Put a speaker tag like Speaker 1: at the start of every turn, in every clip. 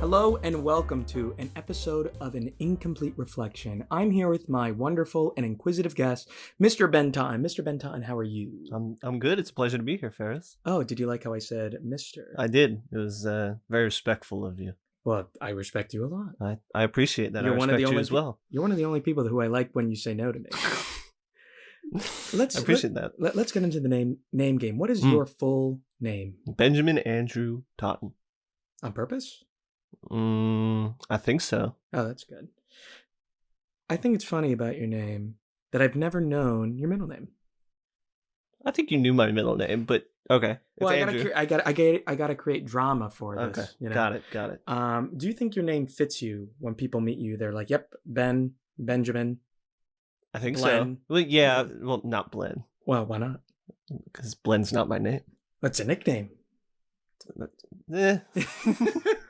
Speaker 1: Hello and welcome to an episode of An Incomplete Reflection. I'm here with my wonderful and inquisitive guest, Mr. Ben Totten. Mr. Ben Totten, how are you?
Speaker 2: I'm good. It's a pleasure to be here, Faris.
Speaker 1: Oh, did you like how I said Mr.?
Speaker 2: I did. It was very respectful of you.
Speaker 1: Well, I respect you a lot.
Speaker 2: I appreciate that.
Speaker 1: You're
Speaker 2: I
Speaker 1: one of
Speaker 2: respect
Speaker 1: the
Speaker 2: you
Speaker 1: only
Speaker 2: as well.
Speaker 1: You're one of the only people who I like when you say no to me.
Speaker 2: I appreciate that.
Speaker 1: Let's get into the name game. What is your full name?
Speaker 2: Benjamin Andrew Totten.
Speaker 1: On purpose?
Speaker 2: I think so.
Speaker 1: Oh, that's good. I think it's funny about your name that I've never known your middle name.
Speaker 2: I think you knew my middle name, but okay.
Speaker 1: Well,
Speaker 2: Andrew.
Speaker 1: I gotta create drama for this.
Speaker 2: Okay,
Speaker 1: you know?
Speaker 2: got it.
Speaker 1: Do you think your name fits you when people meet you? They're like, "Yep, Ben, Benjamin."
Speaker 2: I think
Speaker 1: Blen.
Speaker 2: so. Well, yeah. Well, not Blen,
Speaker 1: Well, why not?
Speaker 2: because Blen's not my name.
Speaker 1: That's a nickname.
Speaker 2: I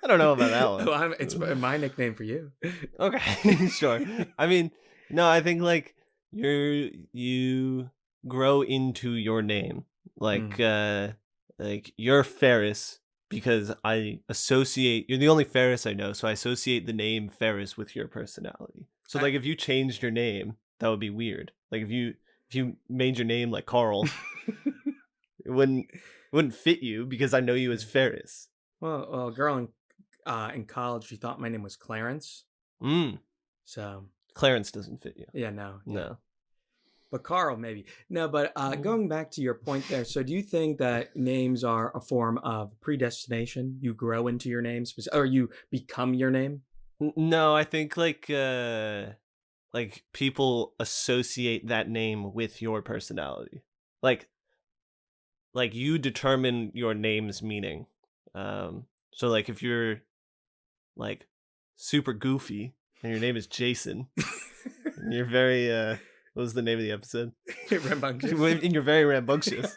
Speaker 2: don't know about that one.
Speaker 1: Well, it's my nickname for you.
Speaker 2: Okay, sure. I mean, no, I think like you grow into your name. Like you're Faris because you're the only Faris I know, so I associate the name Faris with your personality. So like if you changed your name, that would be weird. Like if you made your name like Carl, it wouldn't fit you because I know you as Faris.
Speaker 1: Well, a girl in college, she thought my name was Clarence. So
Speaker 2: Clarence doesn't fit you.
Speaker 1: yeah, no. But Carl, maybe. No, but going back to your point there, so do you think that names are a form of predestination? You grow into your name, or you become your name?
Speaker 2: No, I think like people associate that name with your personality. Like you determine your name's meaning. So like if you're like super goofy and your name is Jason, and you're very what was the name of the episode?
Speaker 1: Rambunctious.
Speaker 2: And you're very rambunctious.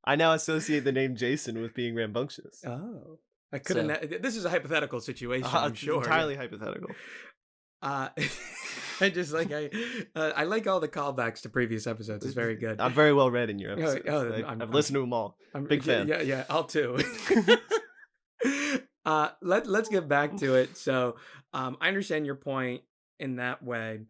Speaker 2: I now associate the name Jason with being rambunctious.
Speaker 1: Oh, I couldn't. This is a hypothetical situation. I'm sure.
Speaker 2: Entirely hypothetical.
Speaker 1: I just like I like all the callbacks to previous episodes. It's very good.
Speaker 2: I'm very well read in your episodes. I've listened to them all. Big fan.
Speaker 1: Yeah, I'll too. Let's get back to it. So, I understand your point in that way.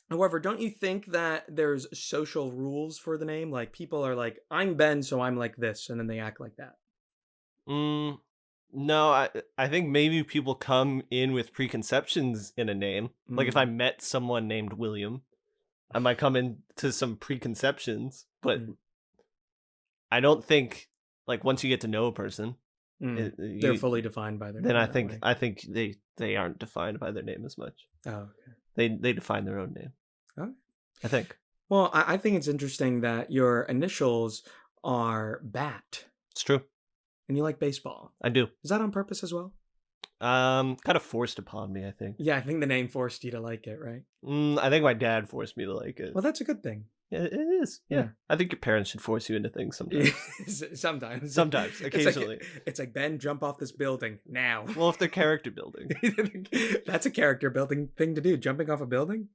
Speaker 1: However, don't you think that there's social rules for the name? Like people are like, I'm Ben, so I'm like this, and then they act like that.
Speaker 2: No, I think maybe people come in with preconceptions in a name. Like if I met someone named William, I might come into some preconceptions, but I don't think like once you get to know a person,
Speaker 1: they're fully defined by their
Speaker 2: then
Speaker 1: name.
Speaker 2: I think they aren't defined by their name as much.
Speaker 1: Oh, okay.
Speaker 2: They define their own name.
Speaker 1: Okay.
Speaker 2: I think.
Speaker 1: Well, I think it's interesting that your initials are BAT.
Speaker 2: It's true.
Speaker 1: And you like baseball.
Speaker 2: I do.
Speaker 1: Is that on purpose as well?
Speaker 2: Kind of forced upon me, I think.
Speaker 1: Yeah, I think the name forced you to like it, right?
Speaker 2: I think my dad forced me to like it.
Speaker 1: Well, that's a good thing.
Speaker 2: Yeah, it is. Yeah. I think your parents should force you into things sometimes.
Speaker 1: Sometimes.
Speaker 2: Occasionally.
Speaker 1: It's like, Ben, jump off this building now.
Speaker 2: Well, if they're character building.
Speaker 1: That's a character building thing to do. Jumping off a building?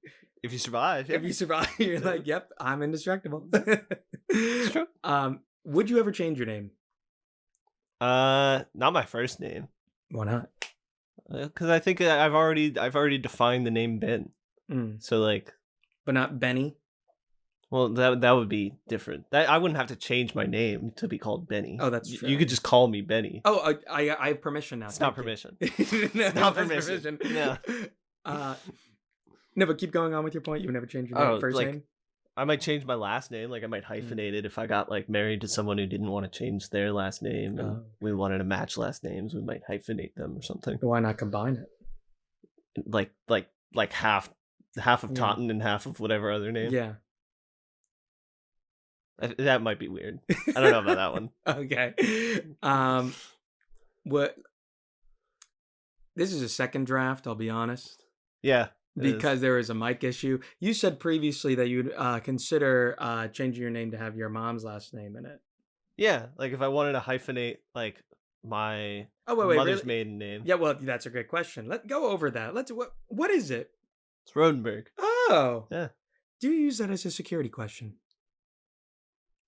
Speaker 2: If you survive. Yeah.
Speaker 1: If you survive, you're like, yep, I'm indestructible.
Speaker 2: It's true.
Speaker 1: Would you ever change your name?
Speaker 2: Not my first name.
Speaker 1: Why not?
Speaker 2: Because I think I've already defined the name Ben. So like,
Speaker 1: but not Benny.
Speaker 2: Well, that would be different. I wouldn't have to change my name to be called Benny.
Speaker 1: Oh, that's true.
Speaker 2: You could just call me Benny.
Speaker 1: Oh, I have permission now.
Speaker 2: It's not permission.
Speaker 1: It's
Speaker 2: not permission. No.
Speaker 1: No, but keep going on with your point. You would never change your first name.
Speaker 2: I might change my last name. Like I might hyphenate it if I got like married to someone who didn't want to change their last name, and we wanted to match last names. We might hyphenate them or something.
Speaker 1: Why not combine it?
Speaker 2: Like half of Totten and half of whatever other name.
Speaker 1: Yeah.
Speaker 2: That might be weird. I don't know about that one.
Speaker 1: Okay. What? This is a second draft, I'll be honest.
Speaker 2: Yeah.
Speaker 1: Because there is a mic issue. You said previously that you'd consider changing your name to have your mom's last name in it.
Speaker 2: Yeah, like if I wanted to hyphenate like my mother's maiden name.
Speaker 1: Yeah, well, that's a great question. Let's go over that. What is it?
Speaker 2: It's Rodenberg.
Speaker 1: Oh.
Speaker 2: Yeah.
Speaker 1: Do you use that as a security question?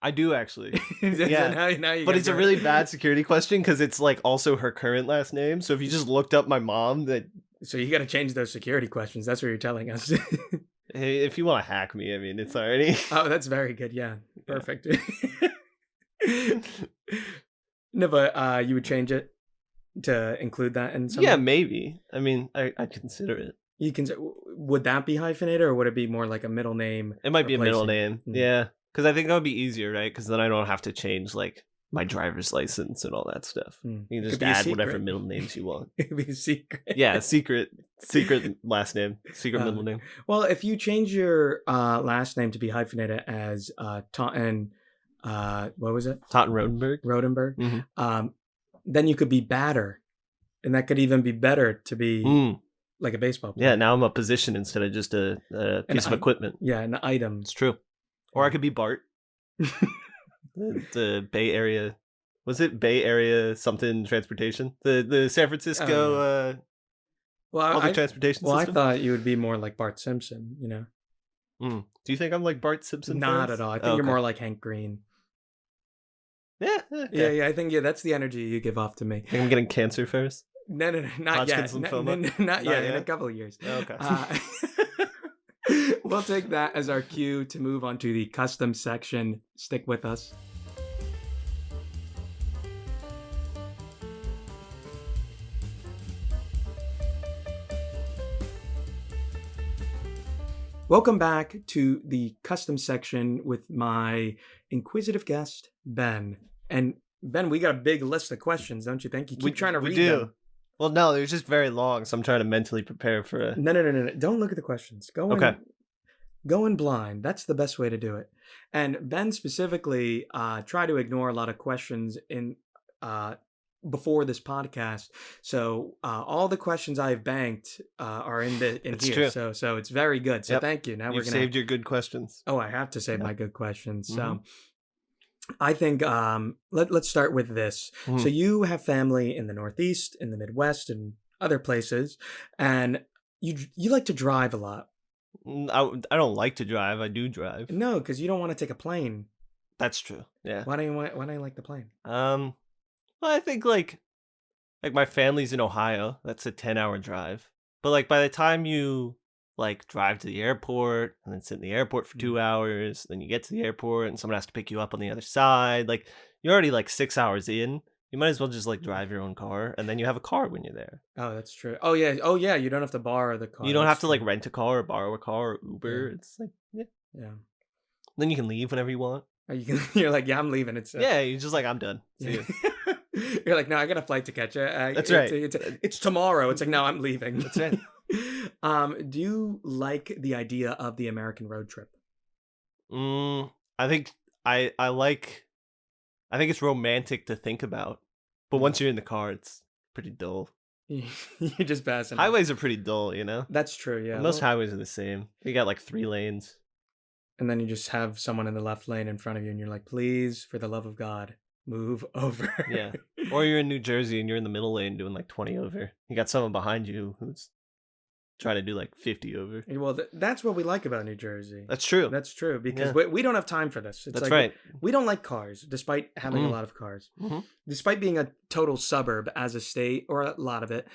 Speaker 2: I do actually.
Speaker 1: So
Speaker 2: Yeah.
Speaker 1: now you
Speaker 2: But
Speaker 1: gotta
Speaker 2: it's a
Speaker 1: go.
Speaker 2: really bad security question because it's like also her current last name. So if you just looked up my mom, that
Speaker 1: So you got to change those security questions. That's what you're telling us.
Speaker 2: hey, if you want to hack me, I mean, it's already.
Speaker 1: Oh, that's very good. Yeah,
Speaker 2: Yeah.
Speaker 1: perfect. No, but you would change it to include that in some
Speaker 2: Yeah,
Speaker 1: way.
Speaker 2: maybe. I mean, I'd consider it.
Speaker 1: You can. Would that be hyphenated, or would it be more like a middle name
Speaker 2: It might be a middle
Speaker 1: replacing?
Speaker 2: name.
Speaker 1: Mm.
Speaker 2: Yeah. Because I think that would be easier, right? Because then I don't have to change like my driver's license and all that stuff.
Speaker 1: Mm.
Speaker 2: You
Speaker 1: It
Speaker 2: can
Speaker 1: could
Speaker 2: just
Speaker 1: be a
Speaker 2: add whatever
Speaker 1: secret.
Speaker 2: middle names you want.
Speaker 1: It could be a secret.
Speaker 2: Yeah, secret last name, secret middle name.
Speaker 1: Well, if you change your last name to be hyphenated as Taunton, what was it?
Speaker 2: Totten Rodenberg.
Speaker 1: Rodenberg.
Speaker 2: Mm-hmm.
Speaker 1: Then you could be batter, and that could even be better to be like a baseball player.
Speaker 2: Yeah, now I'm a position instead of just a piece of equipment.
Speaker 1: Yeah, an item.
Speaker 2: It's true. Or I could be Bart. the Bay Area. Was it Bay Area something transportation? The San Francisco public transportation
Speaker 1: I
Speaker 2: system?
Speaker 1: thought you would be more like Bart Simpson,
Speaker 2: Do you think I'm like Bart Simpson?
Speaker 1: Not
Speaker 2: Ferris?
Speaker 1: at all. I think you're more like Hank Green.
Speaker 2: Yeah. Okay.
Speaker 1: Yeah, I think that's the energy you give off to me.
Speaker 2: Think I'm getting cancer first?
Speaker 1: No, not yet.
Speaker 2: Hodgkin's lymphoma?
Speaker 1: Not yet. In a
Speaker 2: yet?
Speaker 1: couple of years.
Speaker 2: Okay.
Speaker 1: We'll take that as our cue to move on to the custom section. Stick with us. Welcome back to the custom section with my inquisitive guest, Ben. And Ben, we got a big list of questions, don't you think? You keep trying to read them.
Speaker 2: Well, no, they're just very long, so I'm trying to mentally prepare for a...
Speaker 1: No. Don't look at the questions. Go in blind. That's the best way to do it. And Ben specifically tried to ignore a lot of questions in before this podcast. So all the questions I've banked are in
Speaker 2: It's
Speaker 1: here.
Speaker 2: true.
Speaker 1: So it's very good. So thank you. Now
Speaker 2: You've saved your good questions.
Speaker 1: Oh, I have to save my good questions.
Speaker 2: Mhm.
Speaker 1: So I think let's start with this.
Speaker 2: Mhm.
Speaker 1: So you have family in the Northeast, in the Midwest, and other places, and you like to drive a lot.
Speaker 2: I don't like to drive. I do drive.
Speaker 1: No, because you don't want to take a plane.
Speaker 2: That's true. Yeah.
Speaker 1: Why don't you like the plane?
Speaker 2: Well, I think like my family's in Ohio. That's a 10-hour drive. But like by the time you like drive to the airport and then sit in the airport for 2 hours, then you get to the airport and someone has to pick you up on the other side, like you're already like 6 hours in. You might as well just like drive your own car, and then you have a car when you're there.
Speaker 1: Oh, that's true. Oh yeah. You don't have to borrow the car.
Speaker 2: You don't
Speaker 1: That's
Speaker 2: have to like
Speaker 1: true.
Speaker 2: rent a car or borrow a car or Uber.
Speaker 1: Yeah.
Speaker 2: It's like
Speaker 1: Yeah.
Speaker 2: Then you can leave whenever you want.
Speaker 1: You're like, yeah, I'm leaving. It's
Speaker 2: Yeah, you're just like, I'm done. See you.
Speaker 1: You're like, no, I got a flight to catch.
Speaker 2: That's right.
Speaker 1: It's tomorrow. It's like, no, I'm leaving.
Speaker 2: That's right.
Speaker 1: Do you like the idea of the American road trip?
Speaker 2: I think I like. I think it's romantic to think about, but once you're in the car, it's pretty dull.
Speaker 1: You're just passing.
Speaker 2: Highways are pretty dull, you know.
Speaker 1: That's true. Yeah.
Speaker 2: Most highways are the same. You got like 3 lanes.
Speaker 1: And then you just have someone in the left lane in front of you, and you're like, please, for the love of God, move over.
Speaker 2: Yeah. Or you're in New Jersey and you're in the middle lane doing like 20 over. You got someone behind you who's trying to do like 50 over.
Speaker 1: Well, that's what we like about New Jersey.
Speaker 2: That's true.
Speaker 1: That's true because
Speaker 2: Yeah.
Speaker 1: we don't have time for this. It's
Speaker 2: That's
Speaker 1: like,
Speaker 2: right.
Speaker 1: We don't like cars, despite having a lot of cars.
Speaker 2: Mm-hmm.
Speaker 1: Despite being a total suburb as a state, or a lot of it,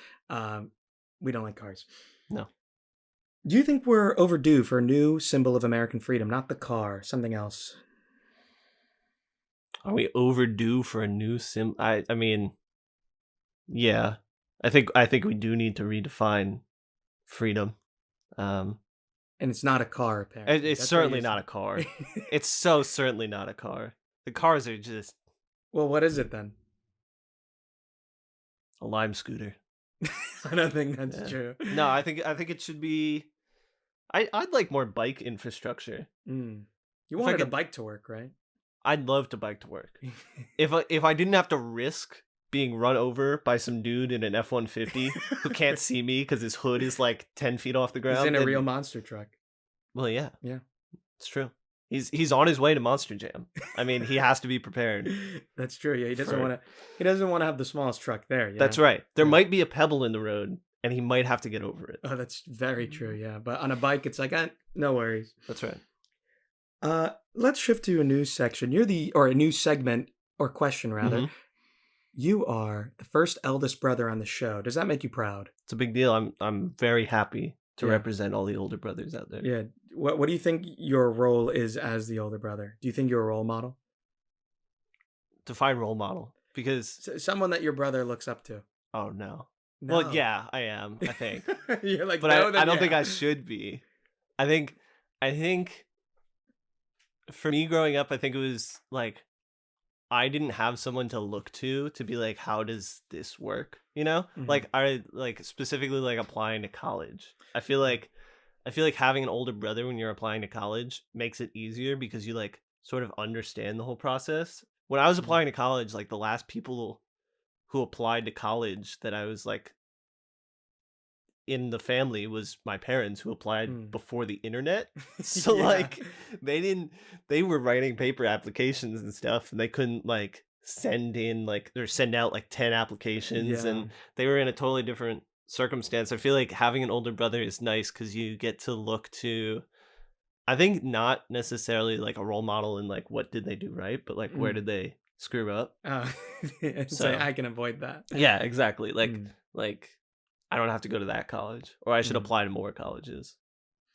Speaker 1: we don't like cars.
Speaker 2: No.
Speaker 1: Do you think we're overdue for a new symbol of American freedom? Not the car, something else.
Speaker 2: Are we overdue for a new sim? I mean, yeah. I think we do need to redefine freedom.
Speaker 1: And it's not a car, apparently.
Speaker 2: It's certainly not a car. It's so certainly not a car. The cars are just
Speaker 1: Well, what is it then?
Speaker 2: a Lime scooter.
Speaker 1: I don't think that's true.
Speaker 2: No, I think it should be. I'd like more bike infrastructure.
Speaker 1: You wanted a bike to work, right?
Speaker 2: I'd love to bike to work. If I didn't have to risk being run over by some dude in an F-150 who can't see me because his hood is like 10 feet off the ground.
Speaker 1: He's in a real monster truck.
Speaker 2: Well, yeah.
Speaker 1: Yeah.
Speaker 2: It's true. He's on his way to Monster Jam. I mean, he has to be prepared.
Speaker 1: That's true. Yeah, he doesn't want to have the smallest truck there.
Speaker 2: That's right. There might be a pebble in the road, and he might have to get over it.
Speaker 1: Oh, that's very true. Yeah, but on a bike, it's like, no worries.
Speaker 2: That's right.
Speaker 1: Let's shift to a new section. Or a new segment, or question rather.
Speaker 2: Hmm.
Speaker 1: You are the first eldest brother on the show. Does that make you proud?
Speaker 2: It's a big deal. I'm very happy to
Speaker 1: Yeah.
Speaker 2: represent all the older brothers out there.
Speaker 1: Yeah. What do you think your role is as the older brother? Do you think you're a role model?
Speaker 2: Define role model, because
Speaker 1: Someone that your brother looks up to.
Speaker 2: oh no. Well,
Speaker 1: No.
Speaker 2: yeah, I am, I think.
Speaker 1: You're like,
Speaker 2: But
Speaker 1: no,
Speaker 2: I
Speaker 1: then
Speaker 2: don't think
Speaker 1: yeah.
Speaker 2: I should be. I think for me growing up, I think it was like I didn't have someone to look to be like, how does this work? You know?
Speaker 1: Mhm.
Speaker 2: Like I like specifically like applying to college. I feel like having an older brother when you're applying to college makes it easier because you like sort of understand the whole process. When I was
Speaker 1: Mhm.
Speaker 2: applying to college, like the last people who applied to college that I was like in the family was my parents who applied
Speaker 1: Mm.
Speaker 2: before the internet. So
Speaker 1: Yeah.
Speaker 2: like they were writing paper applications and stuff and they couldn't like send out like 10 applications
Speaker 1: Yeah.
Speaker 2: and they were in a totally different circumstance. I feel like having an older brother is nice cuz you get to look to I think not necessarily like a role model in like what did they do right, but like where
Speaker 1: Mm.
Speaker 2: did they screw up?
Speaker 1: Uh, say
Speaker 2: So,
Speaker 1: I can avoid that.
Speaker 2: yeah, exactly.
Speaker 1: Mm.
Speaker 2: Like I don't have to go to that college, or I should
Speaker 1: Mm.
Speaker 2: apply to more colleges.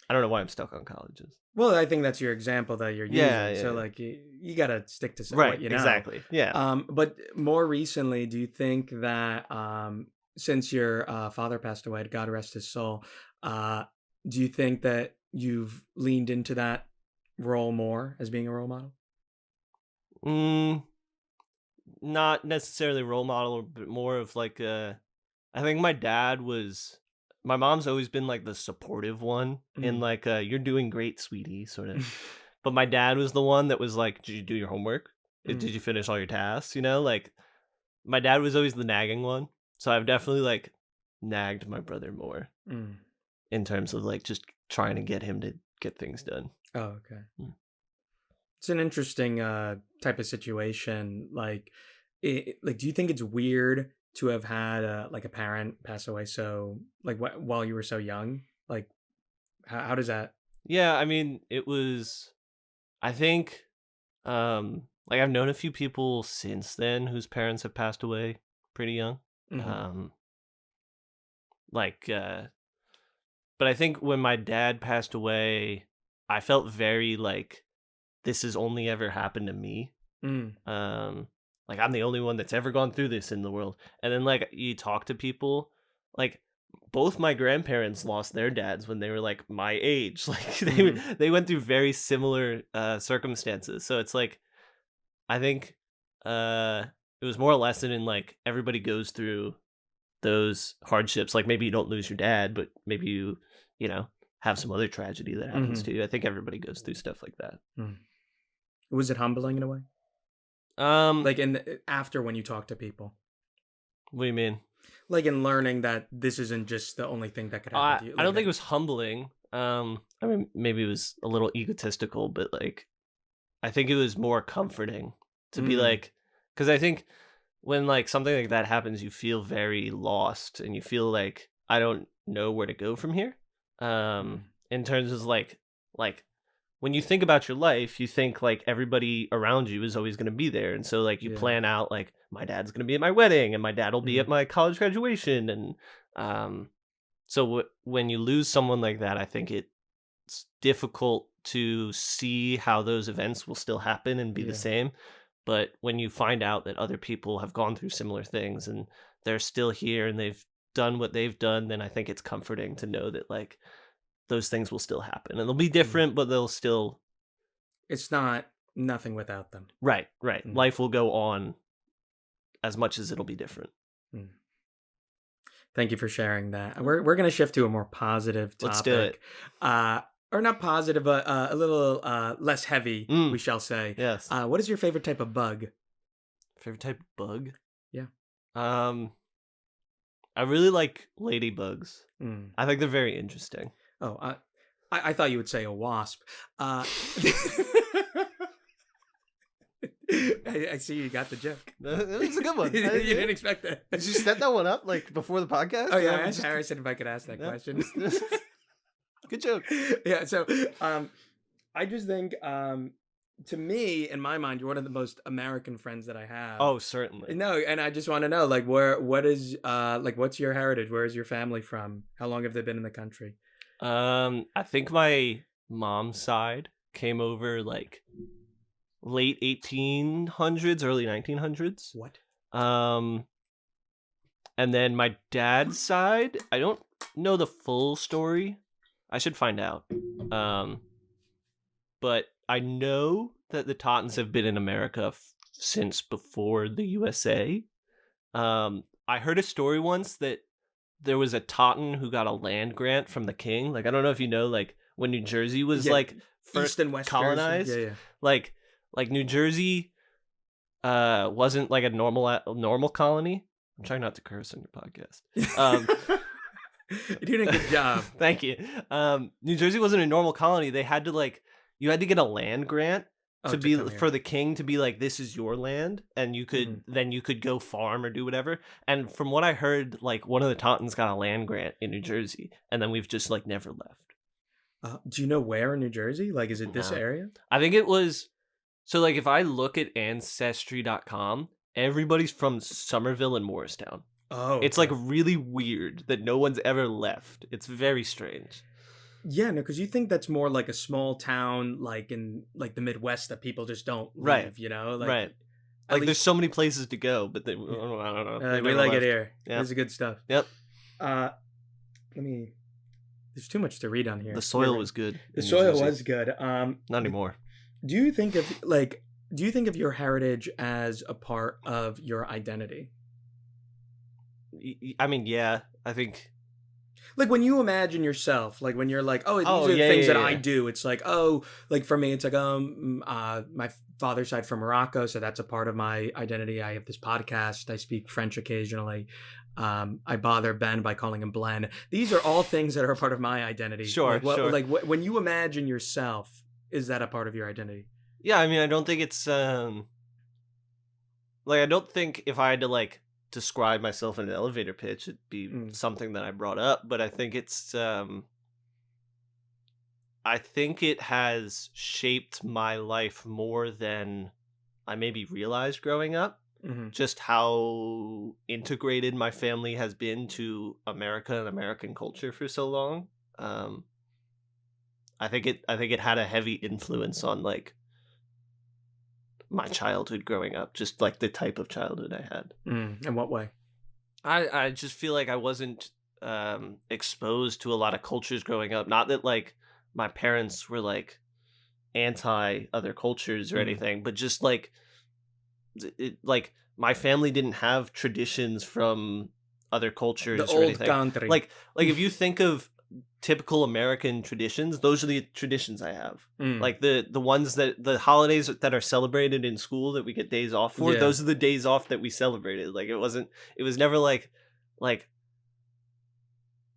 Speaker 2: I don't know why I'm stuck on colleges.
Speaker 1: Well, I think that's your example that you're
Speaker 2: Yeah,
Speaker 1: using.
Speaker 2: yeah,
Speaker 1: So,
Speaker 2: yeah.
Speaker 1: like, you got to stick to what
Speaker 2: Right,
Speaker 1: you know.
Speaker 2: exactly. Yeah.
Speaker 1: But more recently, do you think that since your father passed away, God rest his soul, uh, do you think that you've leaned into that role more as being a role model?
Speaker 2: Mm, not necessarily role model, but more of like I think my mom's always been like the supportive one in
Speaker 1: Mm.
Speaker 2: like you're doing great, sweetie, sort of. But my dad was the one that was like, did you do your homework?
Speaker 1: Mm.
Speaker 2: Did you finish all your tasks? You know, like my dad was always the nagging one. So I've definitely like nagged my brother more
Speaker 1: Mm.
Speaker 2: in terms of like just trying to get him to get things done.
Speaker 1: Oh, okay.
Speaker 2: Mm.
Speaker 1: It's an interesting type of situation. Like, like, do you think it's weird to have had like a parent pass away so like while you were so young? Like, how does that?
Speaker 2: Yeah, I mean, I think like I've known a few people since then whose parents have passed away pretty young.
Speaker 1: Mhm.
Speaker 2: Um like but I think when my dad passed away, I felt very like this has only ever happened to me.
Speaker 1: Mm.
Speaker 2: Um like I'm the only one that's ever gone through this in the world. And then like you talk to people like both my grandparents lost their dads when they were like my age. Like
Speaker 1: Mhm.
Speaker 2: they went through very similar circumstances. So it's like I think it was more a lesson in like everybody goes through those hardships. Like maybe you don't lose your dad, but maybe you know, have some other tragedy that happens
Speaker 1: Mhm.
Speaker 2: to you. I think everybody goes through stuff like that.
Speaker 1: Mm. Was it humbling in a way?
Speaker 2: Um,
Speaker 1: Like after when you talk to people,
Speaker 2: what do you mean?
Speaker 1: like in learning that this isn't just the only thing that could happen
Speaker 2: I
Speaker 1: to you.
Speaker 2: I
Speaker 1: Like
Speaker 2: don't think
Speaker 1: that.
Speaker 2: it was humbling. I mean maybe it was a little egotistical, but like I think it was more comforting to be
Speaker 1: Mm.
Speaker 2: like, because I think when like something like that happens, you feel very lost and you feel like I don't know where to go from here.
Speaker 1: Mm.
Speaker 2: In terms of like when you think about your life, you think like everybody around you is always going to be there, and so like you
Speaker 1: Yeah.
Speaker 2: plan out like my dad's going to be at my wedding and my dad will be
Speaker 1: Mm.
Speaker 2: at my college graduation, and um, so when you lose someone like that, I think it's difficult to see how those events will still happen and be the
Speaker 1: Yeah.
Speaker 2: same. But when you find out that other people have gone through similar things and they're still here and they've done what they've done, then I think it's comforting to know that like those things will still happen and they'll be
Speaker 1: Mm.
Speaker 2: different, but they'll still
Speaker 1: It's not nothing without them.
Speaker 2: right, right.
Speaker 1: Mm.
Speaker 2: Life will go on as much as it'll be different.
Speaker 1: Mm. Thank you for sharing that. We're gonna shift to a more positive
Speaker 2: Let's do it.
Speaker 1: topic, uh, or not positive, but a little less heavy, we
Speaker 2: Mm,
Speaker 1: shall say.
Speaker 2: yes.
Speaker 1: What is your favorite type of bug?
Speaker 2: Favorite type of bug?
Speaker 1: Yeah.
Speaker 2: Um, I really like ladybugs.
Speaker 1: Mm.
Speaker 2: I think they're very interesting.
Speaker 1: Oh, I thought you would say a wasp. Uh, I see you got the joke.
Speaker 2: It's a good one.
Speaker 1: You didn't expect that.
Speaker 2: Did you set that one up like before the podcast?
Speaker 1: Oh
Speaker 2: And
Speaker 1: yeah,
Speaker 2: I
Speaker 1: I
Speaker 2: was
Speaker 1: asked
Speaker 2: just-
Speaker 1: Harrison if I could ask that
Speaker 2: Yeah.
Speaker 1: question.
Speaker 2: Good joke.
Speaker 1: Yeah, so um, I just think, to me, in my mind, you're one of the most American friends that I have.
Speaker 2: Oh, certainly.
Speaker 1: No, and I just want to know, like, what's your heritage? Where is your family from? How long have they been in the country?
Speaker 2: I think my mom's side came over like late 1800s, early 1900s.
Speaker 1: What?
Speaker 2: Um, and then my dad's side, I don't know the full story. I should find out. Um, but I know that the Tottens have been in America since before the USA. I heard a story once that there was a Totten who got a land grant from the king. Like, I don't know if you know, like when New Jersey was
Speaker 1: Yeah,
Speaker 2: like
Speaker 1: East
Speaker 2: first
Speaker 1: and West Jersey.
Speaker 2: colonized,
Speaker 1: Yeah,
Speaker 2: like New Jersey wasn't like a normal colony. I'm trying not to curse on your podcast.
Speaker 1: yeah. You're doing a good job.
Speaker 2: Thank you. New Jersey wasn't a normal colony. They had to like you had to get a land grant
Speaker 1: Oh,
Speaker 2: to
Speaker 1: to
Speaker 2: be
Speaker 1: come
Speaker 2: for
Speaker 1: here.
Speaker 2: the king to be like, this is your land, and you could then you could go farm or do whatever. And from what I heard, like one of the Tontons got a land grant in New Jersey, and then we've just like never left.
Speaker 1: Do you know where in New Jersey? Like, is it this
Speaker 2: No.
Speaker 1: area?
Speaker 2: I think it was so like if I look at ancestry.com, everybody's from Somerville and Morristown.
Speaker 1: Oh,
Speaker 2: It's
Speaker 1: okay.
Speaker 2: like really weird that no one's ever left. It's very strange.
Speaker 1: Yeah, no, because you think that's more like a small town, like in like the Midwest, that people just don't
Speaker 2: Right.
Speaker 1: leave. You know, like
Speaker 2: Right.
Speaker 1: at
Speaker 2: Like there's
Speaker 1: least
Speaker 2: so many places to go, but they, I don't know. They
Speaker 1: we
Speaker 2: never
Speaker 1: like it
Speaker 2: left.
Speaker 1: here.
Speaker 2: Yep.
Speaker 1: This is good stuff.
Speaker 2: Yep.
Speaker 1: Uh, let me. There's too much to read on here.
Speaker 2: The soil
Speaker 1: You're right.
Speaker 2: was good.
Speaker 1: The
Speaker 2: in New
Speaker 1: soil
Speaker 2: Jersey.
Speaker 1: was good.
Speaker 2: Not anymore.
Speaker 1: Do you think of your heritage as a part of your identity?
Speaker 2: I mean, yeah. I think.
Speaker 1: Like when you imagine yourself, like when you're like, oh, these
Speaker 2: Oh,
Speaker 1: are
Speaker 2: yeah,
Speaker 1: things
Speaker 2: yeah,
Speaker 1: that I
Speaker 2: yeah.
Speaker 1: do. It's like, oh, like for me, it's like, my father's side from Morocco, so that's a part of my identity. I have this podcast. I speak French occasionally. I bother Ben by calling him Blen. These are all things that are a part of my identity.
Speaker 2: Sure, sure.
Speaker 1: When you imagine yourself, is that a part of your identity?
Speaker 2: Yeah, I mean, I don't think it's like I don't think if I had to like describe myself in an elevator pitch, it'd be something that I brought up. But I think it's I think it has shaped my life more than I maybe realized growing up.
Speaker 1: Mm-hmm.
Speaker 2: Just how integrated my family has been to America and American culture for so long. I think it had a heavy influence on like my childhood growing up, just like the type of childhood I had.
Speaker 1: In what way?
Speaker 2: I just feel like I wasn't exposed to a lot of cultures growing up. Not that like my parents were like anti other cultures or anything, but just like like my family didn't have traditions from other cultures
Speaker 1: The
Speaker 2: or
Speaker 1: old
Speaker 2: anything.
Speaker 1: country.
Speaker 2: Like if you think of typical American traditions, those are the traditions I have. Like the ones that the holidays that are celebrated in school that we get days off for,
Speaker 1: Yeah.
Speaker 2: those are the days off that we celebrated. Like it was never like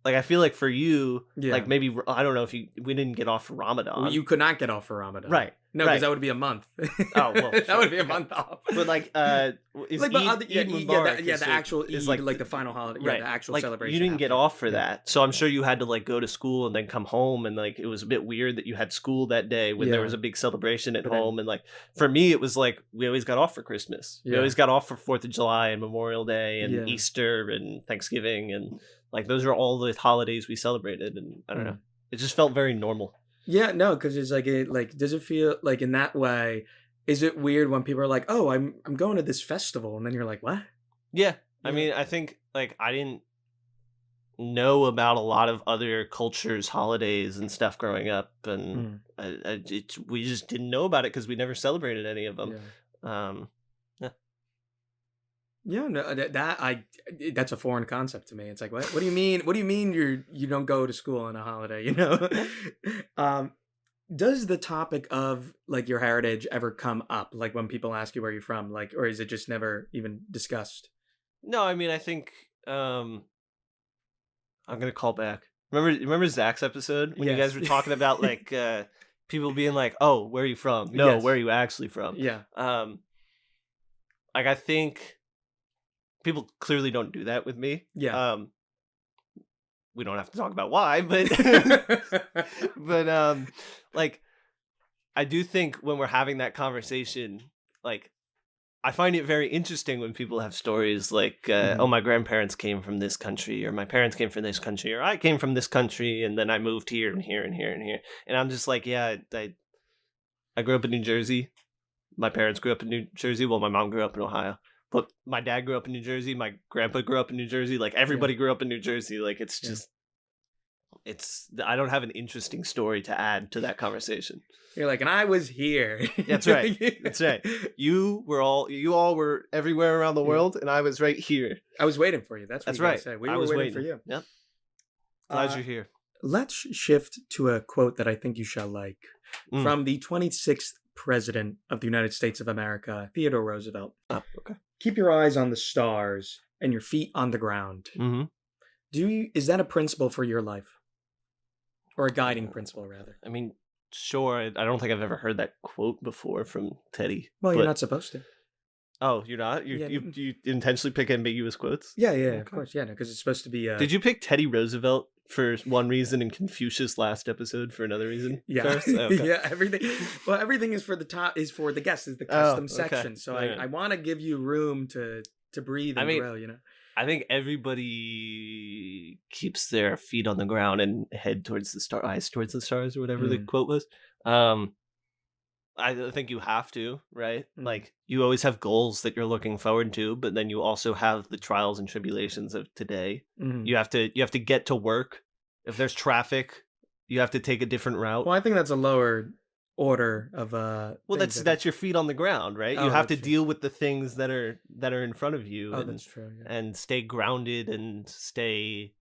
Speaker 2: I feel like for you,
Speaker 1: Yeah.
Speaker 2: like maybe I don't know if we didn't get off for Ramadan.
Speaker 1: Well, you could not get off for Ramadan.
Speaker 2: Right.
Speaker 1: No, because
Speaker 2: right.
Speaker 1: that would be a month.
Speaker 2: Oh, well,
Speaker 1: that
Speaker 2: sure.
Speaker 1: would be a
Speaker 2: Okay.
Speaker 1: month off.
Speaker 2: But like
Speaker 1: Like,
Speaker 2: is
Speaker 1: but
Speaker 2: Eid Mubarak
Speaker 1: the actual Eid,
Speaker 2: is
Speaker 1: like the final holiday, yeah,
Speaker 2: right.
Speaker 1: the actual
Speaker 2: like,
Speaker 1: celebration.
Speaker 2: You didn't get
Speaker 1: after.
Speaker 2: off for
Speaker 1: Yeah.
Speaker 2: that, so I'm sure you had to like go to school and then come home, and like it was a bit weird that you had school that day when there
Speaker 1: Yeah.
Speaker 2: was a big celebration at
Speaker 1: But then-
Speaker 2: home. And like for me, it was like we always got off for Christmas. We
Speaker 1: Yeah.
Speaker 2: always got off for 4th of July and Memorial Day and
Speaker 1: Yeah.
Speaker 2: Easter and Thanksgiving, and like those are all the holidays we celebrated. And I don't know, it just felt very normal.
Speaker 1: Yeah, no, because it's like does it feel like in that way? Is it weird when people are like, "Oh, I'm going to this festival," and then you're like, "What?"
Speaker 2: Yeah. I
Speaker 1: Yeah.
Speaker 2: mean, I think like I didn't know about a lot of other cultures, holidays, and stuff growing up, and we just didn't know about it because we never celebrated any of them.
Speaker 1: Yeah.
Speaker 2: Yeah.
Speaker 1: Yeah, no, that's a foreign concept to me. It's like, what do you mean? What do you mean you don't go to school on a holiday? You know, does the topic of like your heritage ever come up? Like when people ask you where you're from, like, or is it just never even discussed?
Speaker 2: No, I mean, I think I'm gonna call back. Remember Zach's episode when you
Speaker 1: Yes.
Speaker 2: guys were talking about like people being like, "Oh, where are you from?" No,
Speaker 1: Yes.
Speaker 2: where are you actually from?
Speaker 1: Yeah.
Speaker 2: Like I think people clearly don't do that with me.
Speaker 1: Yeah.
Speaker 2: We don't have to talk about why, but but like I do think when we're having that conversation, like, I find it very interesting when people have stories like, oh,
Speaker 1: Mhm.
Speaker 2: my grandparents came from this country, or my parents came from this country, or I came from this country, and then I moved here and here and here and here. And I'm just like, yeah, I grew up in New Jersey. My parents grew up in New Jersey. Well, my mom grew up in Ohio. But my dad grew up in New Jersey. My grandpa grew up in New Jersey. Like,
Speaker 1: Yeah.
Speaker 2: everybody grew up in New Jersey. Like, it's
Speaker 1: Yeah.
Speaker 2: just, I don't have an interesting story to add to that conversation.
Speaker 1: You're like, and I was here.
Speaker 2: That's right. That's right. You all were everywhere around the
Speaker 1: Yeah.
Speaker 2: world, and I was right here.
Speaker 1: I was waiting for you. That's what
Speaker 2: That's
Speaker 1: you gotta
Speaker 2: right.
Speaker 1: say. We
Speaker 2: I
Speaker 1: were
Speaker 2: was
Speaker 1: waiting for you.
Speaker 2: Yep. Glad
Speaker 1: Uh,
Speaker 2: you're here.
Speaker 1: let's shift to a quote that I think you shall like
Speaker 2: Mm.
Speaker 1: from the 26th President of the United States of America, Theodore Roosevelt.
Speaker 2: Oh, okay.
Speaker 1: Keep your eyes on the stars and your feet on the ground.
Speaker 2: Mm-hmm.
Speaker 1: Is that a principle for your life? Or a guiding principle, rather?
Speaker 2: I mean, sure. I don't think I've ever heard that quote before from Teddy.
Speaker 1: Well, you're
Speaker 2: but-
Speaker 1: not supposed to.
Speaker 2: Oh, you're not?
Speaker 1: Yeah.
Speaker 2: You intentionally pick ambiguous quotes?
Speaker 1: Yeah, of
Speaker 2: Okay.
Speaker 1: course. Yeah, because it's supposed to be.
Speaker 2: Did you pick Teddy Roosevelt for one reason and Confucius last episode for another reason?
Speaker 1: Yeah,
Speaker 2: First? Oh, okay.
Speaker 1: yeah. Everything. Well, everything is for the top. Is for the guests. Is the custom
Speaker 2: okay.
Speaker 1: section. So
Speaker 2: Alright.
Speaker 1: I want to give you room to breathe and grow. You know.
Speaker 2: I think everybody keeps their feet on the ground and head towards the eyes towards the stars, or whatever the quote was. I think you have to, right? Like, you always have goals that you're looking forward to, but then you also have the trials and tribulations of today. You have to get to work. If there's traffic, you have to take a different route.
Speaker 1: Well, I think that's a lower order of
Speaker 2: Well,
Speaker 1: things,
Speaker 2: that's your feet on the ground, right?
Speaker 1: Oh,
Speaker 2: You have to
Speaker 1: that's true.
Speaker 2: deal with the things that are in front of you.
Speaker 1: Oh,
Speaker 2: and,
Speaker 1: that's true. Yeah.
Speaker 2: and stay grounded and stay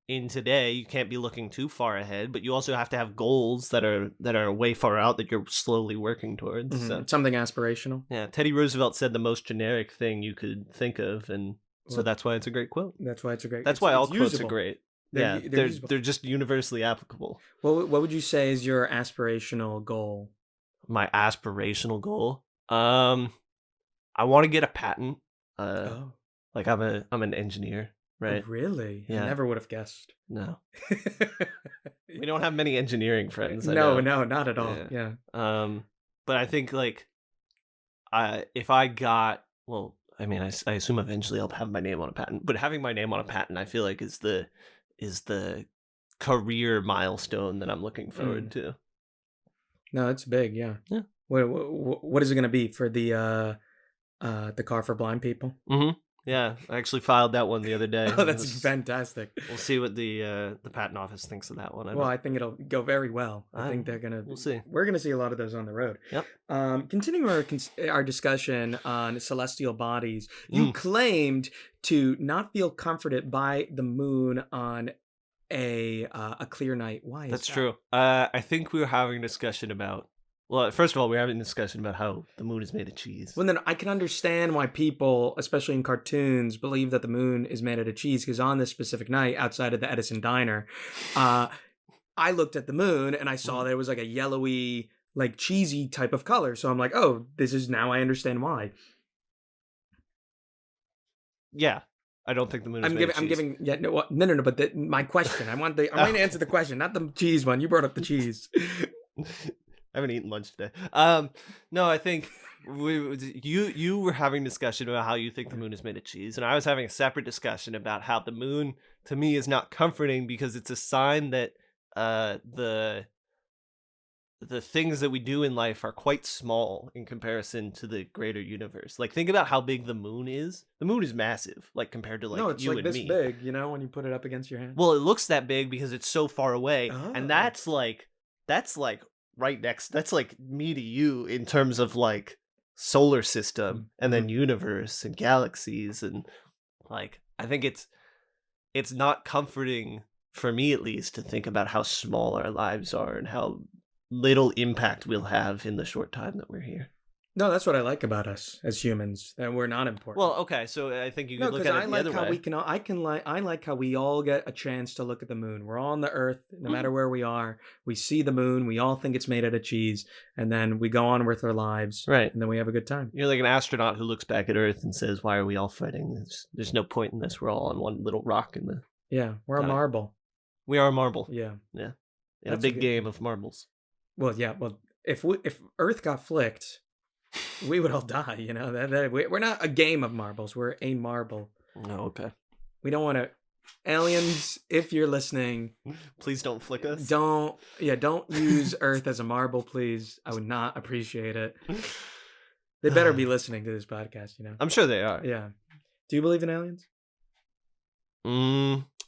Speaker 2: in today. You can't be looking too far ahead, but you also have to have goals that are way far out that you're slowly working towards. So,
Speaker 1: Something aspirational.
Speaker 2: yeah, Teddy Roosevelt said the most generic thing you could think of, and so
Speaker 1: Well,
Speaker 2: that's why it's a great quote.
Speaker 1: That's why it's a great.
Speaker 2: That's
Speaker 1: it's-
Speaker 2: why all
Speaker 1: it's
Speaker 2: quotes
Speaker 1: usable.
Speaker 2: are great.
Speaker 1: They're
Speaker 2: They're
Speaker 1: usable.
Speaker 2: just universally applicable.
Speaker 1: What would you say is your aspirational goal?
Speaker 2: My aspirational goal, I want to get a patent. Like, I'm an engineer, right?
Speaker 1: Oh, really?
Speaker 2: Yeah.
Speaker 1: I never would have guessed.
Speaker 2: No, we don't have many engineering friends. I
Speaker 1: No,
Speaker 2: know.
Speaker 1: not at all.
Speaker 2: Yeah.
Speaker 1: Yeah.
Speaker 2: But I think, like, if I got, well, I mean, I assume eventually I'll have my name on a patent. But having my name on a patent, I feel like is the career milestone that I'm looking forward to.
Speaker 1: No, it's big. Yeah.
Speaker 2: Yeah.
Speaker 1: What is it going to be for the car for blind people?
Speaker 2: Mm-hmm. Yeah, I actually filed that one the other day.
Speaker 1: Oh, that's fantastic.
Speaker 2: We'll see what the patent office thinks of that one.
Speaker 1: I think it'll go very well. I think they're gonna.
Speaker 2: We'll see.
Speaker 1: We're gonna see a lot of those on the road.
Speaker 2: Yep.
Speaker 1: Continuing our discussion on celestial bodies, you claimed to not feel comforted by the moon on a clear night. Why is
Speaker 2: That's
Speaker 1: that?
Speaker 2: true. I think we were having a discussion about. Well, first of all, we're having a discussion about how the moon is made of cheese.
Speaker 1: Well, then I can understand why people, especially in cartoons, believe that the moon is made out of cheese. Because on this specific night, outside of the Edison Diner, I looked at the moon and I saw there was like a yellowy, like cheesy type of color. So I'm like, oh, now I understand why.
Speaker 2: Yeah, I don't think the moon is made of cheese.
Speaker 1: I'm giving. Yeah, no. But my question. I want to answer the question, not the cheese one. You brought up the cheese.
Speaker 2: I haven't eaten lunch today. No, I think you were having a discussion about how you think the moon is made of cheese, and I was having a separate discussion about how the moon, to me, is not comforting because it's a sign that the things that we do in life are quite small in comparison to the greater universe. Like, think about how big the moon is. The moon is massive, like, compared to, like,
Speaker 1: no, it's
Speaker 2: you
Speaker 1: like
Speaker 2: and
Speaker 1: this
Speaker 2: me.
Speaker 1: big. You know, when you put it up against your hand.
Speaker 2: Well, it looks that big because it's so far away,
Speaker 1: Oh.
Speaker 2: and that's like right next. That's like me to you in terms of like solar system and then universe and galaxies, and like I think it's not comforting for me, at least, to think about how small our lives are and how little impact we'll have in the short time that we're here.
Speaker 1: No, that's what I like about us as humans, that we're not important.
Speaker 2: Well, okay, so I think you could look at it the other way.
Speaker 1: I like how we all get a chance to look at the moon. We're all on the Earth, no matter where we are. We see the moon. We all think it's made out of cheese, and then we go on with our lives,
Speaker 2: Right.
Speaker 1: and then we have a good time.
Speaker 2: You're like an astronaut who looks back at Earth and says, "Why are we all fighting? There's no point in this. We're all on one little rock in the."
Speaker 1: Yeah, we're a
Speaker 2: Got it.
Speaker 1: marble.
Speaker 2: We are a marble.
Speaker 1: Yeah,
Speaker 2: In
Speaker 1: That's
Speaker 2: a big
Speaker 1: good-
Speaker 2: game of marbles.
Speaker 1: Well, yeah. Well, if Earth got flicked, we would all die. You know we're not a game of marbles. We're a marble.
Speaker 2: Oh, okay.
Speaker 1: We don't want to. Aliens, if you're listening,
Speaker 2: Please don't flick us.
Speaker 1: don't use Earth as a marble, please. I would not appreciate it. They better be listening to this podcast.
Speaker 2: I'm sure they are.
Speaker 1: Yeah. Do you believe in aliens?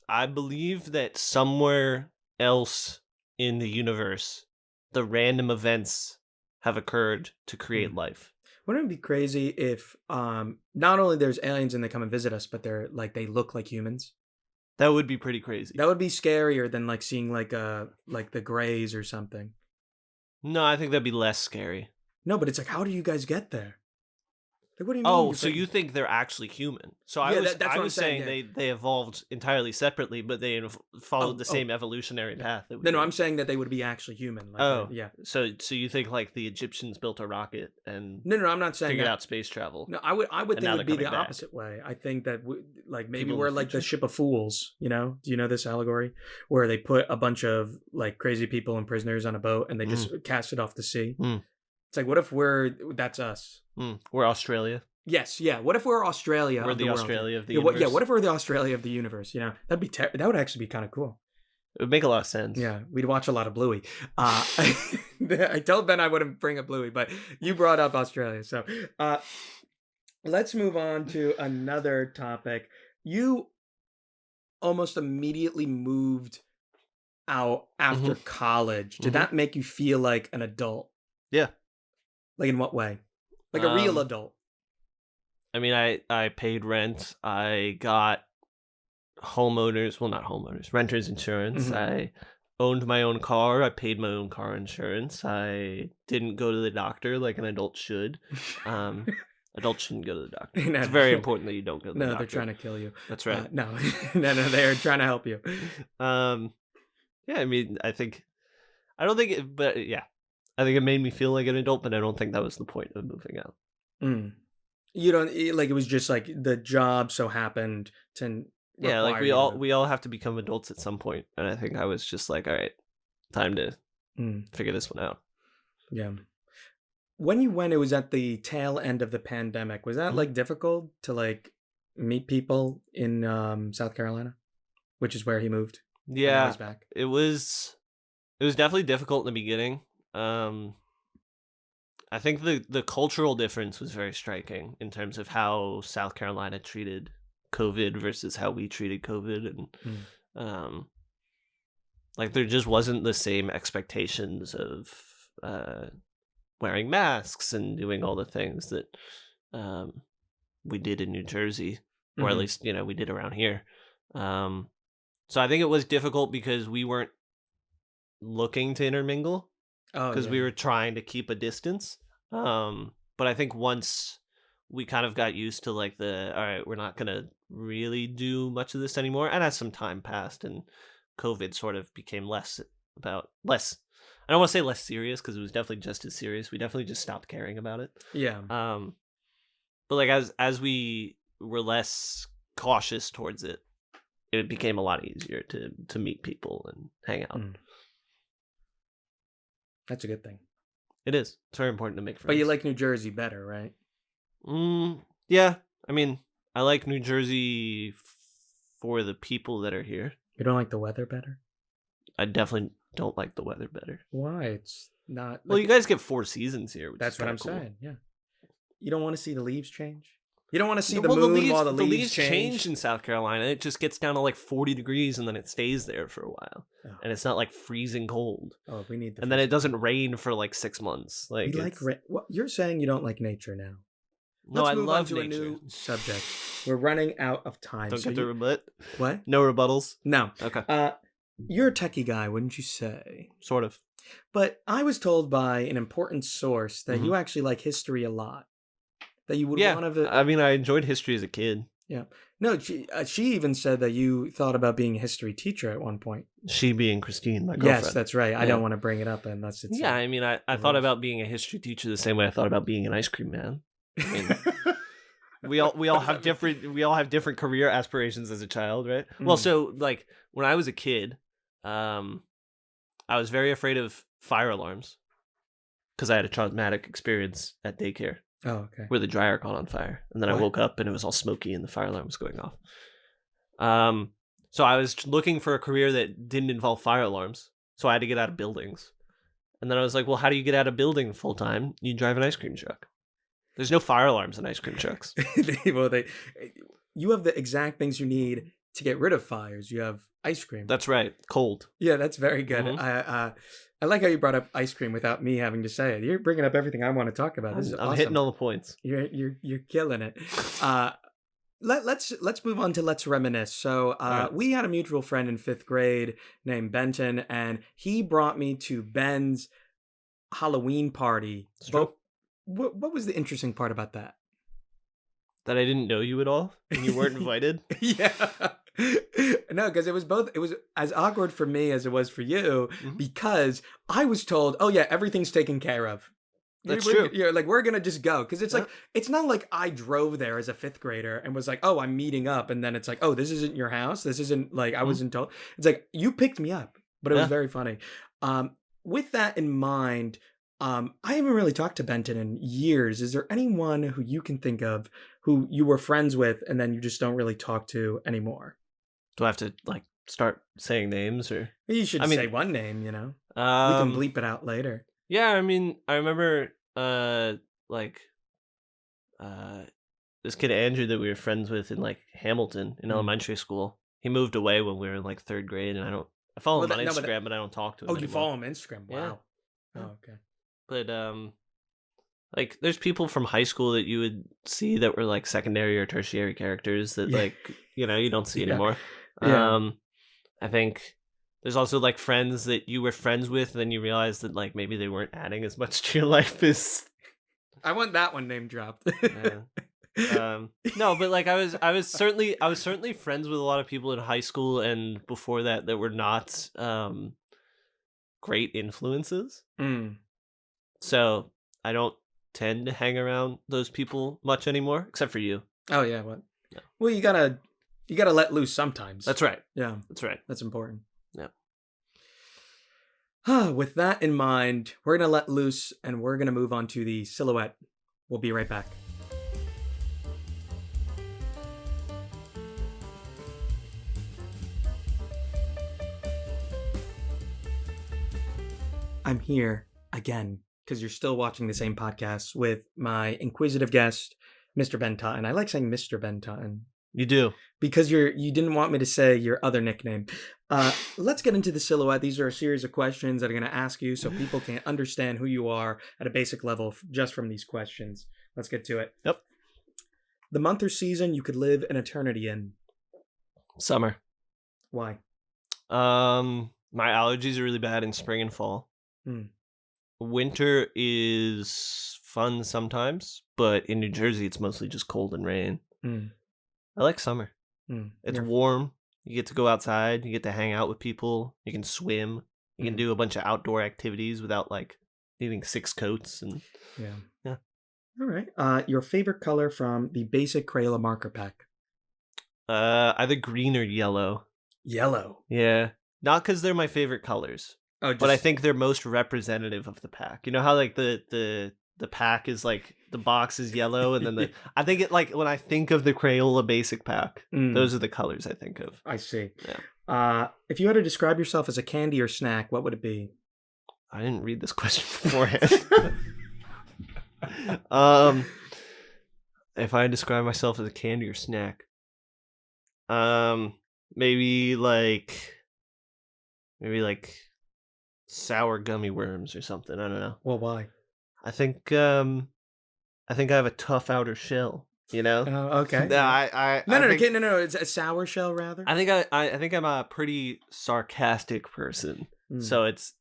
Speaker 2: I believe that somewhere else in the universe, the random events have occurred to create life.
Speaker 1: Wouldn't it be crazy if not only there's aliens and they come and visit us, but they're like they look like humans?
Speaker 2: That would be pretty crazy.
Speaker 1: That would be scarier than like seeing like the Greys or something.
Speaker 2: No, I think that'd be less scary.
Speaker 1: No, but it's like, how do you guys get there? Like, what do you mean?
Speaker 2: Oh, so you think they're actually human? So
Speaker 1: Yeah,
Speaker 2: that's
Speaker 1: what
Speaker 2: I
Speaker 1: I'm
Speaker 2: was
Speaker 1: saying,
Speaker 2: saying they evolved entirely separately, but they followed the same evolutionary path. That we
Speaker 1: No,
Speaker 2: did.
Speaker 1: I'm saying that they would be actually human. Like,
Speaker 2: Oh,
Speaker 1: yeah.
Speaker 2: So you think like the Egyptians built a rocket and
Speaker 1: No, I'm not saying
Speaker 2: figured
Speaker 1: that.
Speaker 2: out space travel?
Speaker 1: No, I would
Speaker 2: And
Speaker 1: think
Speaker 2: now
Speaker 1: it would
Speaker 2: they're
Speaker 1: be the
Speaker 2: coming back.
Speaker 1: opposite way. I think that like maybe
Speaker 2: People in
Speaker 1: we're
Speaker 2: the
Speaker 1: like the
Speaker 2: future?
Speaker 1: ship of fools. Do you know this allegory where they put a bunch of like crazy people and prisoners on a boat and they just cast it off the sea? It's like, what if that's us?
Speaker 2: We're Australia.
Speaker 1: Yes, yeah. What if we're Australia?
Speaker 2: We're
Speaker 1: of
Speaker 2: the
Speaker 1: world?
Speaker 2: Australia of the
Speaker 1: Yeah,
Speaker 2: universe.
Speaker 1: what if we're the Australia of the universe? That'd be that would actually be kind of cool.
Speaker 2: It would make a lot of sense.
Speaker 1: Yeah, we'd watch a lot of Bluey. I told Ben I wouldn't bring up Bluey, but you brought up Australia, so let's move on to another topic. You almost immediately moved out after college. Did that make you feel like an adult?
Speaker 2: Yeah.
Speaker 1: Like in what way? Like a real adult?
Speaker 2: I mean, I paid rent. I got renters insurance. I owned my own car. I paid my own car insurance. I didn't go to the doctor like an adult should. Adults shouldn't go to the doctor.
Speaker 1: No.
Speaker 2: It's very important that you don't go to the doctor.
Speaker 1: No, they're trying to kill you.
Speaker 2: That's right.
Speaker 1: No, they're trying to help you.
Speaker 2: Yeah, I mean, I think it made me feel like an adult, but I don't think that was the point of moving out.
Speaker 1: You don't like it was just like the job so happened to
Speaker 2: like we all have to become adults at some point, and I think I was just like, all right, time to figure this one out.
Speaker 1: Yeah. When you went, it was at the tail end of the pandemic. Was that like difficult to like meet people in South Carolina, which is where he moved?
Speaker 2: Yeah,
Speaker 1: he's back.
Speaker 2: It was definitely difficult in the beginning. I think the cultural difference was very striking in terms of how South Carolina treated COVID versus how we treated COVID, and like there just wasn't the same expectations of wearing masks and doing all the things that we did in New Jersey, or at least we did around here. So I think it was difficult because we weren't looking to intermingle. Because we were trying to keep a distance. But I think once we kind of got used to like all right, we're not going to really do much of this anymore. And as some time passed and COVID sort of became less, I don't want to say less serious because it was definitely just as serious. We definitely just stopped caring about it.
Speaker 1: Yeah.
Speaker 2: But like as we were less cautious towards it, it became a lot easier to meet people and hang out.
Speaker 1: That's a good thing.
Speaker 2: It is. It's very important to make friends.
Speaker 1: But you like New Jersey better, right?
Speaker 2: Yeah. I mean, I like New Jersey for the people that are here.
Speaker 1: You don't like the weather better?
Speaker 2: I definitely don't like the weather better.
Speaker 1: Why? It's not...
Speaker 2: Well, you guys get 4 seasons here, which
Speaker 1: that's
Speaker 2: is
Speaker 1: what I'm
Speaker 2: cool.
Speaker 1: saying, yeah. You don't want to see the leaves change? You don't want to see the moon while the leaves
Speaker 2: change in South Carolina. It just gets down to like 40 degrees and then it stays there for a while. Oh. And it's not like freezing cold.
Speaker 1: Oh, we need.
Speaker 2: And then it doesn't rain for like 6 months. Like
Speaker 1: What you're saying? You don't like nature now.
Speaker 2: No,
Speaker 1: Let's
Speaker 2: I
Speaker 1: move
Speaker 2: love
Speaker 1: on to
Speaker 2: nature.
Speaker 1: a new subject. We're running out of time.
Speaker 2: Don't get to rebut.
Speaker 1: What?
Speaker 2: No rebuttals.
Speaker 1: No.
Speaker 2: Okay.
Speaker 1: You're a techie guy, wouldn't you say?
Speaker 2: Sort of.
Speaker 1: But I was told by an important source that you actually like history a lot. That you would want to.
Speaker 2: I mean, I enjoyed history as a kid.
Speaker 1: Yeah. No, she even said that you thought about being a history teacher at one point.
Speaker 2: She being Christine, my girlfriend.
Speaker 1: Yes, that's right. Yeah. I don't want to bring it up unless it's.
Speaker 2: Yeah, I mean, I thought about being a history teacher the same way I thought about being an ice cream man. I mean, we all have different career aspirations as a child, right? Well, so like when I was a kid, I was very afraid of fire alarms because I had a traumatic experience at daycare
Speaker 1: Oh, okay.
Speaker 2: where the dryer caught on fire, and then I
Speaker 1: What?
Speaker 2: woke up and it was all smoky and the fire alarm was going off. So I was looking for a career that didn't involve fire alarms, so I had to get out of buildings. And then I was like, well, how do you get out of building full time? You drive an ice cream truck. There's no fire alarms in ice cream trucks.
Speaker 1: You have the exact things you need to get rid of fires. You have ice cream.
Speaker 2: That's right. Cold.
Speaker 1: Yeah, that's very good.
Speaker 2: Mhm.
Speaker 1: I like how you brought up ice cream without me having to say it. You're bringing up everything I want to talk about. This is
Speaker 2: I'm
Speaker 1: awesome.
Speaker 2: hitting all the points.
Speaker 1: You're killing it. Let's move on to let's reminisce. So
Speaker 2: right.
Speaker 1: we had a mutual friend in 5th grade named Benton, and he brought me to Ben's Halloween party.
Speaker 2: It's true.
Speaker 1: What was the interesting part about that?
Speaker 2: That I didn't know you at all and you weren't invited?
Speaker 1: Yeah. No, because it was as awkward for me as it was for you, because I was told, oh yeah, everything's taken care of.
Speaker 2: That's true.
Speaker 1: Yeah, like we're gonna just go, because it's
Speaker 2: Yeah.
Speaker 1: like it's not like I drove there as a 5th grader and was like, oh, I'm meeting up, and then it's like, oh, this isn't your house. This isn't like I wasn't told. It's like you picked me up, but it was
Speaker 2: Yeah.
Speaker 1: very funny. With that in mind, I haven't really talked to Benton in years. Is there anyone who you can think of who you were friends with and then you just don't really talk to anymore?
Speaker 2: Do I have to like start saying names or?
Speaker 1: You should
Speaker 2: I mean,
Speaker 1: say one name, we can bleep it out later.
Speaker 2: Yeah, I mean, I remember this kid Andrew that we were friends with in like Hamilton in elementary school. He moved away when we were in like 3rd grade, and I follow him on Instagram, but I don't talk to him.
Speaker 1: Oh,
Speaker 2: anymore.
Speaker 1: you follow him on Instagram?
Speaker 2: Yeah.
Speaker 1: Wow.
Speaker 2: Yeah.
Speaker 1: Oh, okay.
Speaker 2: But like there's people from high school that you would see that were like secondary or tertiary characters that like you don't see anymore.
Speaker 1: Yeah.
Speaker 2: I think there's also like friends that you were friends with, and then you realize that like maybe they weren't adding as much to your life as.
Speaker 1: I want that one name dropped.
Speaker 2: No, but like I was certainly friends with a lot of people in high school and before that were not great influences. So I don't tend to hang around those people much anymore, except for you.
Speaker 1: Oh yeah, what?
Speaker 2: Yeah.
Speaker 1: Well, you gotta let loose sometimes.
Speaker 2: That's right.
Speaker 1: Yeah,
Speaker 2: that's right.
Speaker 1: That's important.
Speaker 2: Yeah.
Speaker 1: With that in mind, we're gonna let loose and we're gonna move on to the silhouette. We'll be right back. I'm here again because you're still watching the same podcast with my inquisitive guest, Mr. Ben Totten. I like saying Mr. Ben Totten.
Speaker 2: You do.
Speaker 1: Because you didn't want me to say your other nickname. Let's get into the silhouette. These are a series of questions that I'm going to ask you so people can understand who you are at a basic level just from these questions. Let's get to it.
Speaker 2: Yep.
Speaker 1: The month or season you could live an eternity in?
Speaker 2: Summer.
Speaker 1: Why?
Speaker 2: My allergies are really bad in spring and fall. Winter is fun sometimes, but in New Jersey it's mostly just cold and rain. I like summer. It's warm. You get to go outside. You get to hang out with people. You can swim. You can do a bunch of outdoor activities without like needing 6 coats. And yeah.
Speaker 1: All right. Your favorite color from the basic Crayola marker pack?
Speaker 2: Either green or yellow.
Speaker 1: Yellow.
Speaker 2: Yeah. Not because they're my favorite colors. Oh, but I think they're most representative of the pack. You know how like the pack is like the box is yellow, and then I think it like when I think of the Crayola basic pack, those are the colors I think of.
Speaker 1: I see.
Speaker 2: Yeah.
Speaker 1: If you had to describe yourself as a candy or snack, what would it be?
Speaker 2: I didn't read this question beforehand. If I describe myself as a candy or snack, maybe like sour gummy worms or something. I don't know.
Speaker 1: Well, why?
Speaker 2: I think I have a tough outer shell. You know?
Speaker 1: Okay. No. It's a sour shell, rather.
Speaker 2: I think I'm a pretty sarcastic person. So it's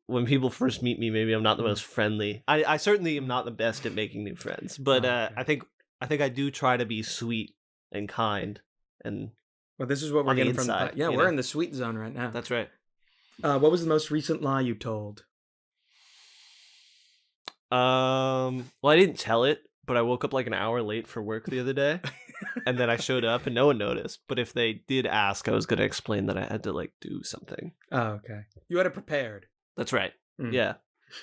Speaker 2: when people first meet me, maybe I'm not the most friendly. I certainly am not the best at making new friends, but
Speaker 1: okay.
Speaker 2: I think I do try to be sweet and kind and.
Speaker 1: Well, this is what we're getting from the
Speaker 2: yeah,
Speaker 1: we're in the sweet zone right now.
Speaker 2: That's right.
Speaker 1: What was the most recent lie you told?
Speaker 2: Well, I didn't tell it, but I woke up like an hour late for work the other day. and then I showed up and no one noticed. But if they did ask, I was going to explain that I had to like do something.
Speaker 1: Oh, okay. You had it prepared.
Speaker 2: That's right.
Speaker 1: Mm.
Speaker 2: Yeah.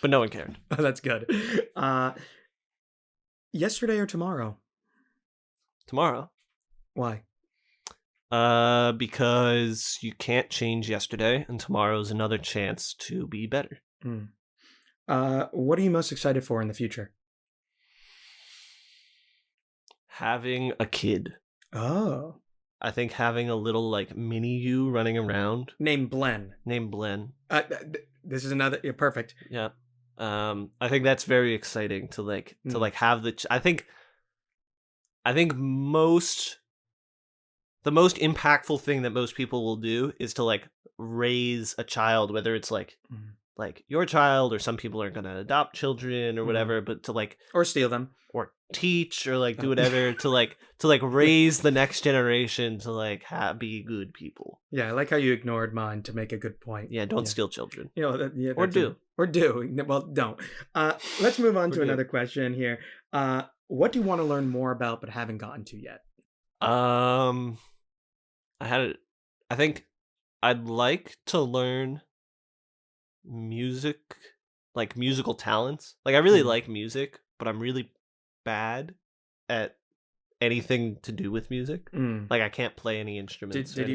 Speaker 2: But no one cared.
Speaker 1: Oh, that's good. Yesterday or tomorrow?
Speaker 2: Tomorrow.
Speaker 1: Why?
Speaker 2: Because you can't change yesterday, and tomorrow's another chance to be better.
Speaker 1: Mm. What are you most excited for in the future?
Speaker 2: Having a kid.
Speaker 1: Oh.
Speaker 2: I think having a little like mini you running around.
Speaker 1: Named Blen.
Speaker 2: This
Speaker 1: is another. Yeah, perfect.
Speaker 2: Yeah. I think that's very exciting to have the. I think the most impactful thing that most people will do is to like raise a child, whether it's like your child or some people are going to adopt children or whatever, but to like
Speaker 1: or steal them
Speaker 2: or teach or like do whatever to raise the next generation to like be good people.
Speaker 1: Yeah, I like how you ignored mine to make a good point.
Speaker 2: Yeah, don't steal children.
Speaker 1: Or do. Well, don't. Let's move on to another question here. What do you want to learn more about but haven't gotten to yet?
Speaker 2: I think I'd like to learn music, like musical talents. Like I really like music, but I'm really bad at anything to do with music. Like I can't play any instruments.
Speaker 1: Did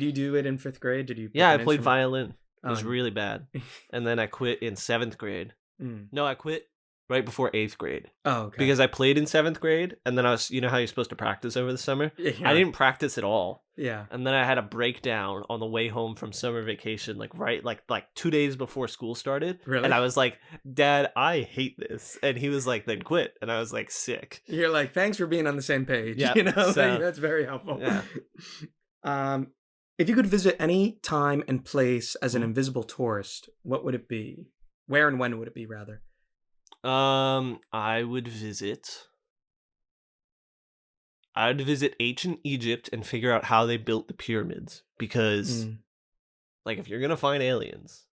Speaker 1: you do it in 5th grade? Did you?
Speaker 2: Yeah, I played violin. It was really bad. And then I quit in 7th grade. No, I quit right before 8th grade.
Speaker 1: Oh, okay.
Speaker 2: Because I played in 7th grade, and then I was, you know how you're supposed to practice over the summer? Yeah. I didn't practice at all.
Speaker 1: Yeah.
Speaker 2: And then I had a breakdown on the way home from summer vacation, like 2 days before school started.
Speaker 1: Really?
Speaker 2: And I was like, Dad, I hate this. And he was like, then quit. And I was like, sick.
Speaker 1: You're like, thanks for being on the same page.
Speaker 2: Yeah.
Speaker 1: That's very helpful.
Speaker 2: Yeah.
Speaker 1: If you could visit any time and place as an invisible tourist, what would it be? Where and when would it be, rather?
Speaker 2: I would visit ancient Egypt and figure out how they built the pyramids, because like if you're going to find aliens,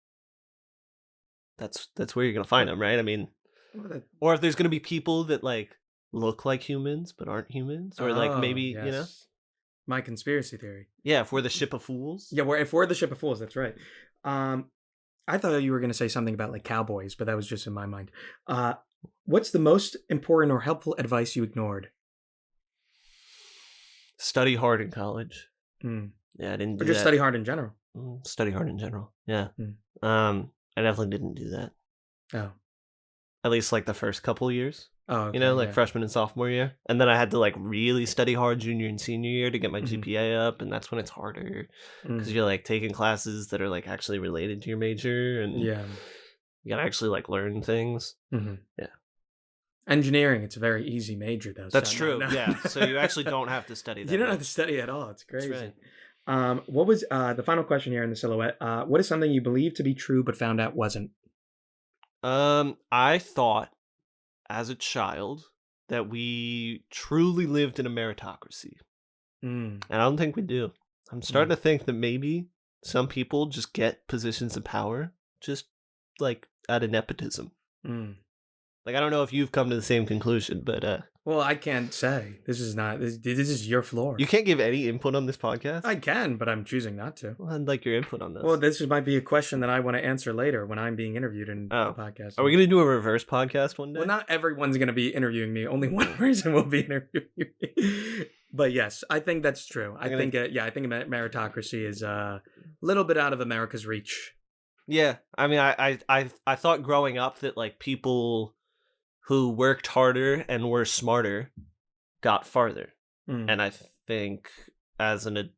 Speaker 2: that's where you're going to find them, right? I mean, or if there's going to be people that like look like humans but aren't humans, or like maybe,
Speaker 1: yes.
Speaker 2: you know,
Speaker 1: my conspiracy theory.
Speaker 2: Yeah, if we're the ship of fools.
Speaker 1: Yeah, if we're the ship of fools, that's right. I thought you were going to say something about like cowboys, but that was just in my mind. What's the most important or helpful advice you ignored?
Speaker 2: Study hard in college. Yeah, I didn't do
Speaker 1: or just
Speaker 2: that.
Speaker 1: Study hard in general.
Speaker 2: Study hard in general. Yeah. I definitely didn't do that.
Speaker 1: Oh.
Speaker 2: At least like the first couple of years.
Speaker 1: Oh, okay,
Speaker 2: you know, like freshman and sophomore year. And then I had to like really study hard junior and senior year to get my GPA up, and that's when it's harder because you're like taking classes that are like actually related to your major, and you gotta actually like learn things. Yeah.
Speaker 1: Engineering, it's a very easy major though.
Speaker 2: That's true. No. Yeah. So you actually don't have to study that.
Speaker 1: You don't have to study at all. It's crazy.
Speaker 2: That's right.
Speaker 1: What was the final question here in the silhouette? What is something you believed to be true but found out wasn't?
Speaker 2: I thought as a child that we truly lived in a meritocracy. And I don't think we do. I'm starting to think that maybe some people just get positions of power just like out of nepotism. Like, I don't know if you've come to the same conclusion, but
Speaker 1: well, I can't say. This is your floor.
Speaker 2: You can't give any input on this podcast?
Speaker 1: I can, but I'm choosing not to.
Speaker 2: Well, I'd like your input on this.
Speaker 1: Well, this might be a question that I want to answer later when I'm being interviewed in the podcast.
Speaker 2: Are we going to do a reverse podcast one day?
Speaker 1: Well, not everyone's going to be interviewing me. Only one person will be interviewing me. But yes, I think that's true. I think meritocracy is a little bit out of America's reach.
Speaker 2: Yeah. I mean, I thought growing up that like people who worked harder and were smarter got farther. And I think as an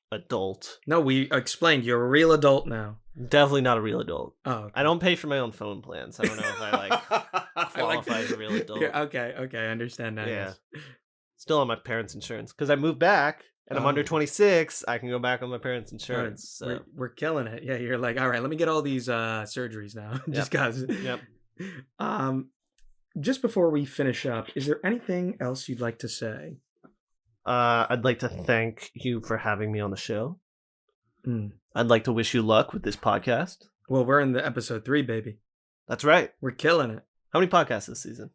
Speaker 2: adult...
Speaker 1: No, we explained. You're a real adult now.
Speaker 2: Definitely not a real adult.
Speaker 1: Oh, okay.
Speaker 2: I don't pay for my own phone plans. I don't know if I qualify as a real adult.
Speaker 1: Yeah, okay, I understand now.
Speaker 2: Yeah.
Speaker 1: Yes.
Speaker 2: Still on my parents' insurance. Because I moved back and I'm under 26. I can go back on my parents' insurance.
Speaker 1: Right. So. We're killing it. Yeah, you're like, all right, let me get all these surgeries now. Just because.
Speaker 2: Yep.
Speaker 1: Just before we finish up, is there anything else you'd like to say?
Speaker 2: I'd like to thank you for having me on the show. I'd like to wish you luck with this podcast.
Speaker 1: Well, we're in the episode 3, baby.
Speaker 2: That's right.
Speaker 1: We're killing it.
Speaker 2: How many podcasts this season?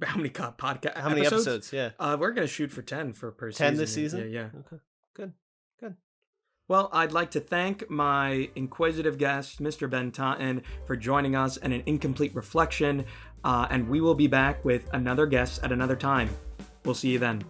Speaker 1: How many podcast
Speaker 2: How many
Speaker 1: episodes?
Speaker 2: episodes? Yeah.
Speaker 1: We're gonna shoot for 10 for per
Speaker 2: 10
Speaker 1: season.
Speaker 2: this
Speaker 1: Yeah,
Speaker 2: season?
Speaker 1: yeah.
Speaker 2: Okay. Good. Good.
Speaker 1: Well, I'd like to thank my inquisitive guest, Mr. Ben Taunton, for joining us in an incomplete reflection. And we will be back with another guest at another time. We'll see you then.